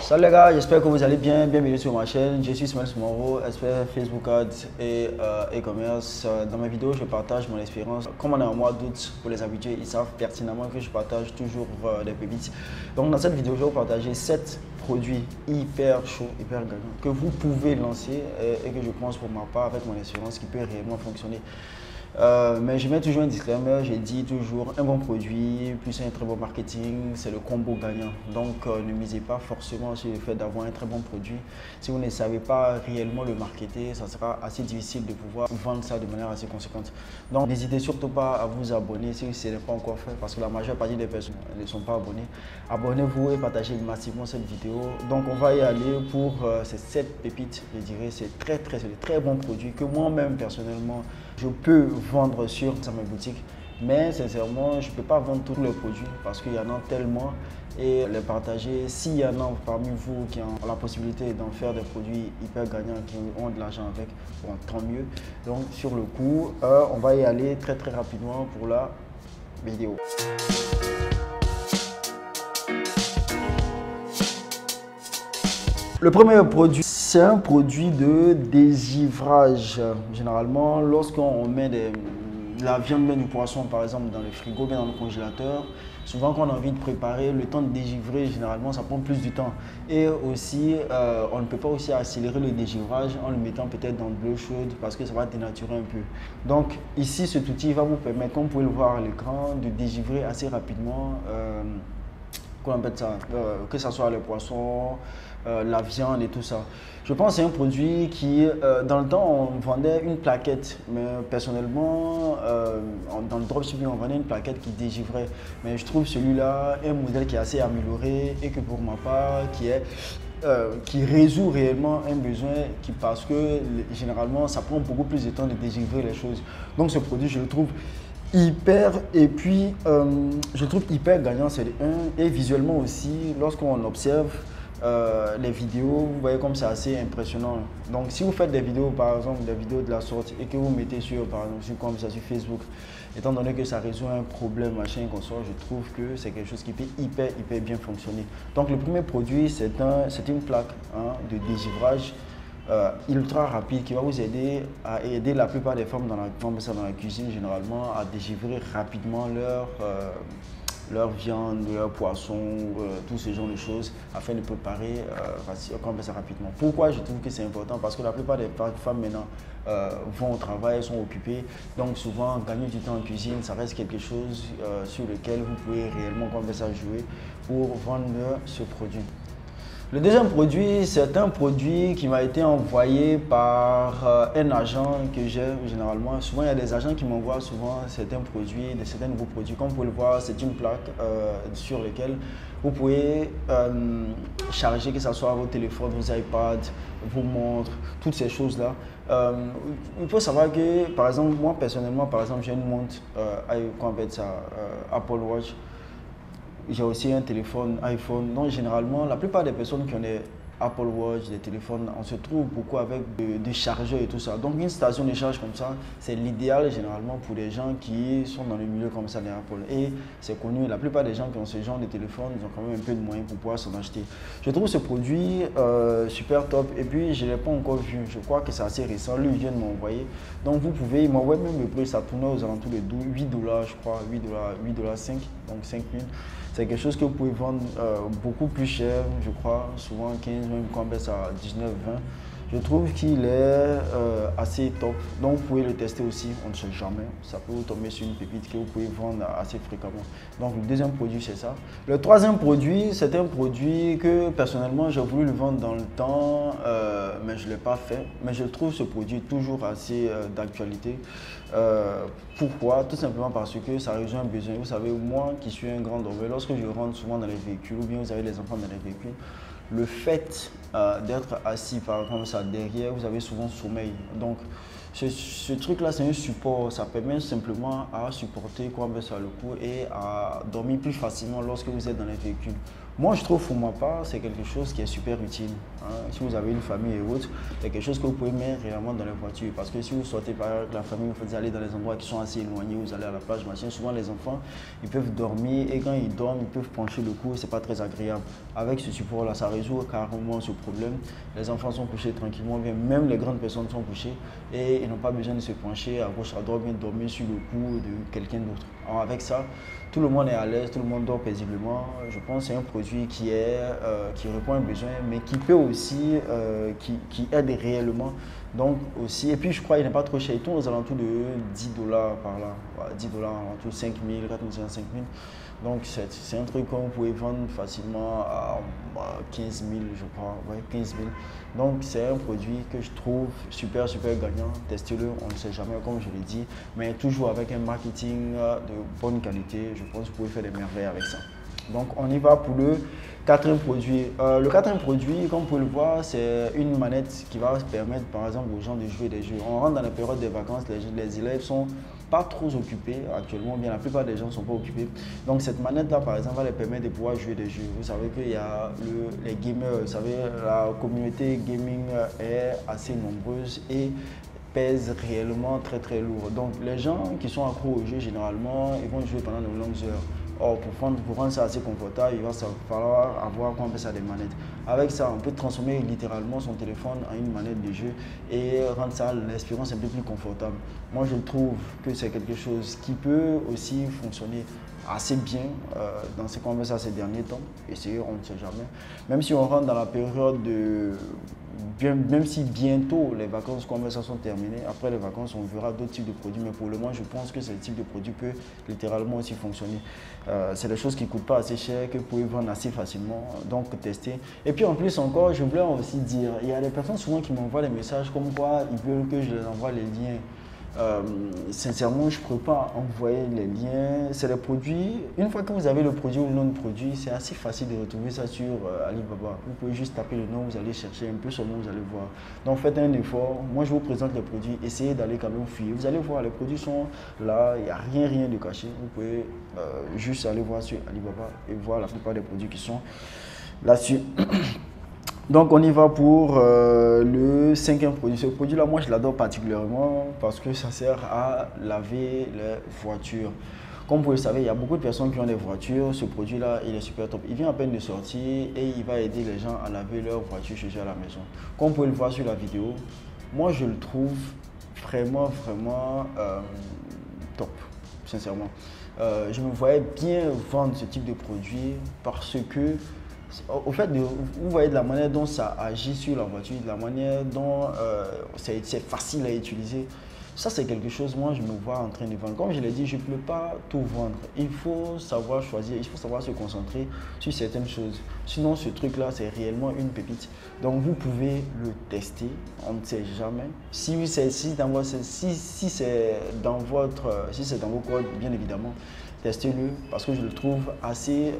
Salut les gars, j'espère que vous allez bien. Bienvenue sur ma chaîne. Je suis Smiles Moro, expert Facebook Ads et e-commerce. Dans mes vidéos, je partage mon expérience. Comme on est en mois d'août, pour les habitués, ils savent pertinemment que je partage toujours des pépites. Donc dans cette vidéo, je vais vous partager 7 produits hyper chauds, hyper gagnants que vous pouvez lancer et que je pense pour ma part avec mon expérience qui peut réellement fonctionner. Mais je mets toujours un disclaimer, j'ai dit toujours un bon produit plus un très bon marketing, c'est le combo gagnant. Donc ne misez pas forcément sur le fait d'avoir un très bon produit. Si vous ne savez pas réellement le marketer, ça sera assez difficile de pouvoir vendre ça de manière assez conséquente. Donc n'hésitez surtout pas à vous abonner si ce n'est pas encore fait parce que la majeure partie des personnes ne sont pas abonnées. Abonnez-vous et partagez massivement cette vidéo. Donc on va y aller pour ces 7 pépites, je dirais, c'est des très bons produits que moi-même personnellement je peux vendre sur mes boutiques, mais sincèrement, je ne peux pas vendre tous les produits parce qu'il y en a tellement et les partager. S'il y en a parmi vous qui ont la possibilité d'en faire des produits hyper gagnants, qui ont de l'argent avec, bon, tant mieux. Donc sur le coup, on va y aller très rapidement pour la vidéo. Le premier produit, c'est un produit de dégivrage. Généralement, lorsqu'on met de la viande, bien du poisson, par exemple, dans le frigo, bien dans le congélateur, souvent quand on a envie de préparer, le temps de dégivrer, généralement, ça prend plus de temps. Et aussi, on ne peut pas aussi accélérer le dégivrage en le mettant peut-être dans de l'eau chaude parce que ça va dénaturer un peu. Donc ici, cet outil va vous permettre, comme vous pouvez le voir à l'écran, de dégivrer assez rapidement. Qu'on appelle ça, que ce soit les poissons, la viande et tout ça. Je pense que c'est un produit qui, dans le temps, on vendait une plaquette, mais personnellement, dans le dropshipping, on vendait une plaquette qui dégivrait. Mais je trouve celui-là un modèle qui est assez amélioré et que pour ma part, qui résout réellement un besoin parce que généralement, ça prend beaucoup plus de temps de dégivrer les choses. Donc ce produit, je le trouve hyper, et puis je trouve hyper gagnant, c'est un, et visuellement aussi, lorsqu'on observe les vidéos, vous voyez comme c'est assez impressionnant. Donc si vous faites des vidéos, par exemple des vidéos de la sorte et que vous mettez sur, par exemple, comme ça sur Facebook, étant donné que ça résout un problème, machin, qu'on sort, je trouve que c'est quelque chose qui peut hyper bien fonctionner. Donc le premier produit, c'est une plaque de dégivrage ultra rapide qui va vous aider à aider la plupart des femmes dans la cuisine généralement à dégivrer rapidement leur viande, leur poisson, tous ces genres de choses afin de préparer ça rapidement. Pourquoi je trouve que c'est important? Parce que la plupart des femmes maintenant vont au travail, sont occupées, donc souvent gagner du temps en cuisine, ça reste quelque chose sur lequel vous pouvez réellement jouer pour vendre ce produit. Le deuxième produit, c'est un produit qui m'a été envoyé par un agent que j'ai généralement. Souvent, il y a des agents qui m'envoient souvent certains produits, certains nouveaux produits. Comme vous pouvez le voir, c'est une plaque sur laquelle vous pouvez charger, que ce soit vos téléphones, vos iPads, vos montres, toutes ces choses-là. Il faut savoir que, par exemple, moi personnellement, j'ai une montre, qu'on appelle ça, Apple Watch. J'ai aussi un téléphone iPhone. Donc généralement, la plupart des personnes qui ont des Apple Watch, des téléphones, on se trouve beaucoup avec des chargeurs et tout ça. Donc une station de charge comme ça, c'est l'idéal généralement pour les gens qui sont dans le milieu comme ça des Apple. Et c'est connu, la plupart des gens qui ont ce genre de téléphone, ils ont quand même un peu de moyens pour pouvoir s'en acheter. Je trouve ce produit super top et puis je ne l'ai pas encore vu. Je crois que c'est assez récent. Lui, il vient de m'envoyer. Donc vous pouvez, il m'envoie même le prix, ça tournait aux alentours de 8 $, je crois, 8 $, 5, donc 5 000. C'est quelque chose que vous pouvez vendre beaucoup plus cher, je crois, souvent 15, même quand on baisse à 19, 20. Je trouve qu'il est assez top. Donc vous pouvez le tester aussi, on ne sait jamais. Ça peut vous tomber sur une pépite que vous pouvez vendre assez fréquemment. Donc le deuxième produit, c'est ça. Le troisième produit, c'est un produit que personnellement, j'ai voulu le vendre dans le temps, mais je ne l'ai pas fait. Mais je trouve ce produit toujours assez d'actualité. Pourquoi? Tout simplement parce que ça résout un besoin. Vous savez, moi qui suis un grand dormeur, lorsque je rentre souvent dans les véhicules ou bien vous avez les enfants dans les véhicules, le fait d'être assis par exemple ça derrière, vous avez souvent sommeil. Donc ce truc-là, c'est un support. Ça permet simplement à supporter le coup et à dormir plus facilement lorsque vous êtes dans les véhicules. Moi, je trouve pour ma part, c'est quelque chose qui est super utile. Hein. Si vous avez une famille et autres, c'est quelque chose que vous pouvez mettre réellement dans les voitures. Parce que si vous sortez par avec la famille, vous allez dans les endroits qui sont assez éloignés, vous allez à la plage, machin. Souvent, les enfants, ils peuvent dormir et quand ils dorment, ils peuvent pencher le cou et c'est pas très agréable. Avec ce support-là, ça résout carrément ce problème. Les enfants sont couchés tranquillement, bien, même les grandes personnes sont couchées et ils n'ont pas besoin de se pencher à gauche, à droite, bien dormir sur le cou de quelqu'un d'autre. Alors, avec ça, tout le monde est à l'aise, tout le monde dort paisiblement. Je pense que c'est un produit qui répond à un besoin, mais qui peut aussi, qui aide réellement. Donc aussi, et puis je crois qu'il n'est pas trop cher. Il tourne aux alentours de $10 par là. Voilà, $10, alentours de 5 000, 4 000, 5 000. Donc c'est un truc que vous pouvez vendre facilement à 15 000, je crois. Ouais, 15 000. Donc c'est un produit que je trouve super, super gagnant. Testez-le, on ne sait jamais, comme je l'ai dit. Mais toujours avec un marketing de bonne qualité, je pense que vous pouvez faire des merveilles avec ça. Donc on y va pour le quatrième produit. Le quatrième produit, comme vous pouvez le voir, c'est une manette qui va permettre par exemple aux gens de jouer des jeux. On rentre dans la période des vacances, les élèves sont pas trop occupés actuellement, bien la plupart des gens ne sont pas occupés. Donc cette manette là par exemple va les permettre de pouvoir jouer des jeux. Vous savez qu'il y a les gamers, vous savez la communauté gaming est assez nombreuse et pèse réellement très très lourd. Donc les gens qui sont accros au jeu généralement, ils vont jouer pendant de longues heures. Or, pour rendre ça assez confortable, il va falloir avoir qu'on appelle ça des manettes. Avec ça, on peut transformer littéralement son téléphone en une manette de jeu et rendre ça l'expérience un peu plus confortable. Moi, je trouve que c'est quelque chose qui peut aussi fonctionner assez bien dans ce qu'on appelle ça ces derniers temps. Essayez, on ne sait jamais. Même si on rentre dans la période de... Même si bientôt les vacances comme ça sont terminées, après les vacances on verra d'autres types de produits, mais pour le moment je pense que ce type de produit peut littéralement aussi fonctionner. C'est des choses qui ne coûtent pas assez cher, que vous pouvez vendre assez facilement, donc tester. Et puis en plus encore, je voulais aussi dire, il y a des personnes souvent qui m'envoient des messages comme quoi ils veulent que je les envoie les liens. Sincèrement, je ne peux pas envoyer les liens. C'est les produits. Une fois que vous avez le produit ou le nom de produit, c'est assez facile de retrouver ça sur Alibaba. Vous pouvez juste taper le nom, vous allez chercher un peu seulement, vous allez voir. Donc faites un effort. Moi, je vous présente les produits. Essayez d'aller quand même fouiller. Vous allez voir, les produits sont là. Il n'y a rien de caché. Vous pouvez juste aller voir sur Alibaba et voir la plupart des produits qui sont là-dessus. Donc on y va pour le cinquième produit. Ce produit-là, moi je l'adore particulièrement parce que ça sert à laver les voitures. Comme vous le savez, il y a beaucoup de personnes qui ont des voitures. Ce produit-là, il est super top. Il vient à peine de sortir et il va aider les gens à laver leur voiture chez eux à la maison. Comme vous pouvez le voir sur la vidéo, moi je le trouve vraiment top, sincèrement. Je me voyais bien vendre ce type de produit parce que au fait, vous voyez de la manière dont ça agit sur la voiture, de la manière dont c'est facile à utiliser. Ça, c'est quelque chose, moi, je me vois en train de vendre. Comme je l'ai dit, je ne peux pas tout vendre. Il faut savoir choisir, il faut savoir se concentrer sur certaines choses. Sinon, ce truc-là, c'est réellement une pépite. Donc, vous pouvez le tester, on ne sait jamais. Si c'est dans vos codes, bien évidemment, testez-le parce que je le trouve assez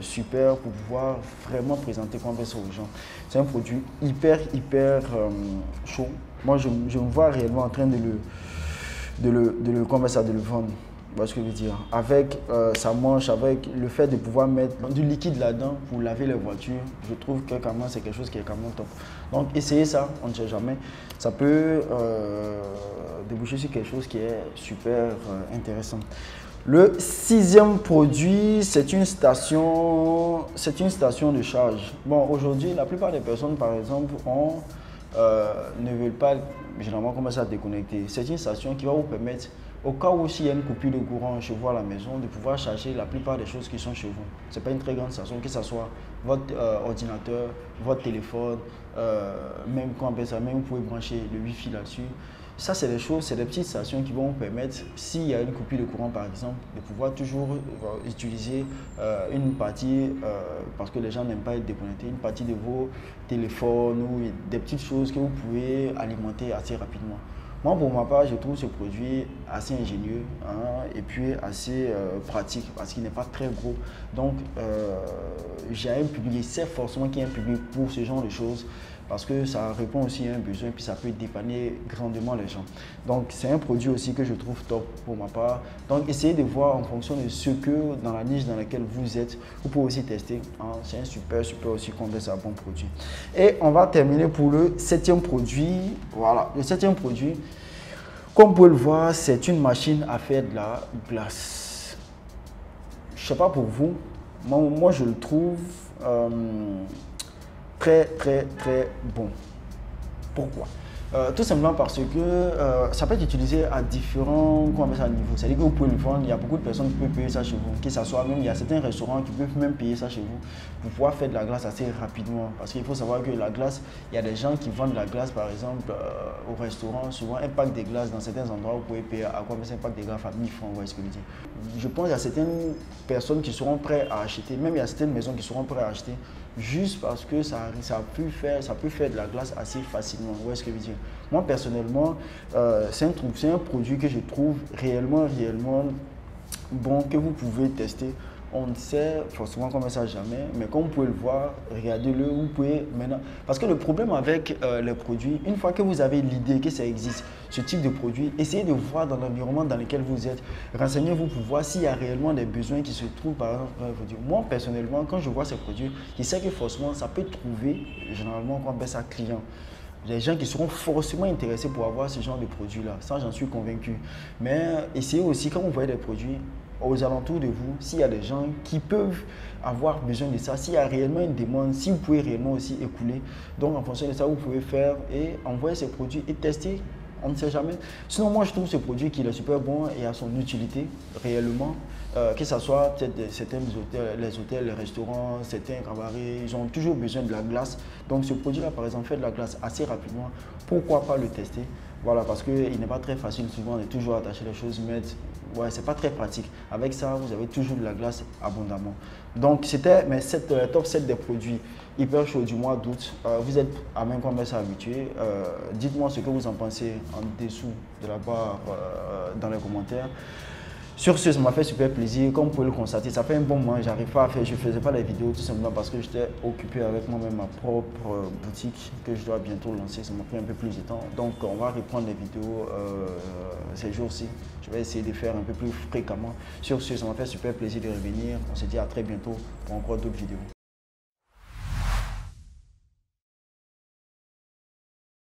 super pour pouvoir vraiment présenter comment faire ça aux gens. C'est un produit hyper chaud. Moi, je me vois réellement en train de le vendre. Vous voyez ce que je veux dire? Avec sa manche, avec le fait de pouvoir mettre du liquide là-dedans pour laver les voitures, je trouve que quand même c'est quelque chose qui est quand même top. Donc essayez ça, on ne sait jamais. Ça peut déboucher sur quelque chose qui est super intéressant. Le sixième produit, c'est une station de charge. Bon, aujourd'hui, la plupart des personnes, par exemple, ne veulent pas généralement commencer à déconnecter. C'est une station qui va vous permettre, au cas où s'il y a une coupure de courant chez vous à la maison, de pouvoir charger la plupart des choses qui sont chez vous. Ce n'est pas une très grande station, que ce soit votre ordinateur, votre téléphone, même vous pouvez brancher le Wi-Fi là-dessus. Ça, c'est des choses, c'est des petites stations qui vont vous permettre, s'il y a une coupure de courant par exemple, de pouvoir toujours utiliser une partie, parce que les gens n'aiment pas être déconnectés, une partie de vos téléphones ou des petites choses que vous pouvez alimenter assez rapidement. Moi, pour ma part, je trouve ce produit assez ingénieux, hein, et puis assez pratique parce qu'il n'est pas très gros. Donc, j'ai un public, c'est forcément qu'il y a un public pour ce genre de choses parce que ça répond aussi à un besoin et puis ça peut dépanner grandement les gens. Donc, c'est un produit aussi que je trouve top pour ma part. Donc, essayez de voir en fonction de ce que, dans la niche dans laquelle vous êtes, vous pouvez aussi tester. Hein. C'est un super aussi condensé à bon produit. Et on va terminer pour le 7e produit. Voilà, le 7e produit, comme vous pouvez le voir, c'est une machine à faire de la glace. Je ne sais pas pour vous, moi je le trouve très bon. Pourquoi? Tout simplement parce que ça peut être utilisé à différents niveaux. C'est-à-dire que vous pouvez le vendre, il y a beaucoup de personnes qui peuvent payer ça chez vous, que ça soit même, il y a certains restaurants qui peuvent même payer ça chez vous pour pouvoir faire de la glace assez rapidement. Parce qu'il faut savoir que la glace, il y a des gens qui vendent la glace par exemple au restaurant, souvent un pack de glace dans certains endroits, vous pouvez payer à quoi un pack de glace à 1000 francs, vous voyez ce que je veux dire. Je pense qu'il y a certaines personnes qui seront prêtes à acheter, même il y a certaines maisons qui seront prêtes à acheter juste parce que ça peut faire de la glace assez facilement. Vous voyez ce que je veux dire? Moi, personnellement, c'est un produit que je trouve réellement bon, que vous pouvez tester. On ne sait forcément comment ça jamais, mais comme vous pouvez le voir, regardez-le, vous pouvez maintenant. Parce que le problème avec les produits, une fois que vous avez l'idée que ça existe, ce type de produit, essayez de voir dans l'environnement dans lequel vous êtes. Renseignez-vous pour voir s'il y a réellement des besoins qui se trouvent par exemple dans les produits. Moi, personnellement, quand je vois ces produits, je sais que forcément, ça peut trouver, généralement, qu'on appelle ça client. Les gens qui seront forcément intéressés pour avoir ce genre de produit-là. Ça, j'en suis convaincu. Mais essayez aussi, quand vous voyez des produits aux alentours de vous, s'il y a des gens qui peuvent avoir besoin de ça, s'il y a réellement une demande, si vous pouvez réellement aussi écouler. Donc, en fonction de ça, vous pouvez faire et envoyer ces produits et tester. On ne sait jamais. Sinon, moi, je trouve ce produit qu'il est super bon et a son utilité réellement. Que ce soit peut-être certains hôtels, les restaurants, certains cabarets, ils ont toujours besoin de la glace. Donc, ce produit-là, par exemple, fait de la glace assez rapidement. Pourquoi pas le tester? Voilà, parce qu'il n'est pas très facile souvent de toujours attacher les choses, mais ouais, c'est pas très pratique. Avec ça, vous avez toujours de la glace abondamment. Donc, c'était mes top 7 des produits hyper chauds du mois d'août. Vous êtes à même commerce habitué. Dites-moi ce que vous en pensez en dessous de la barre dans les commentaires. Sur ce, ça m'a fait super plaisir. Comme vous pouvez le constater, ça fait un bon moment. J'arrive pas à faire, je ne faisais pas les vidéos tout simplement parce que j'étais occupé avec moi-même ma propre boutique que je dois bientôt lancer. Ça m'a pris un peu plus de temps. Donc, on va reprendre les vidéos ces jours-ci. Je vais essayer de faire un peu plus fréquemment. Sur ce, ça m'a fait super plaisir de revenir. On se dit à très bientôt pour encore d'autres vidéos.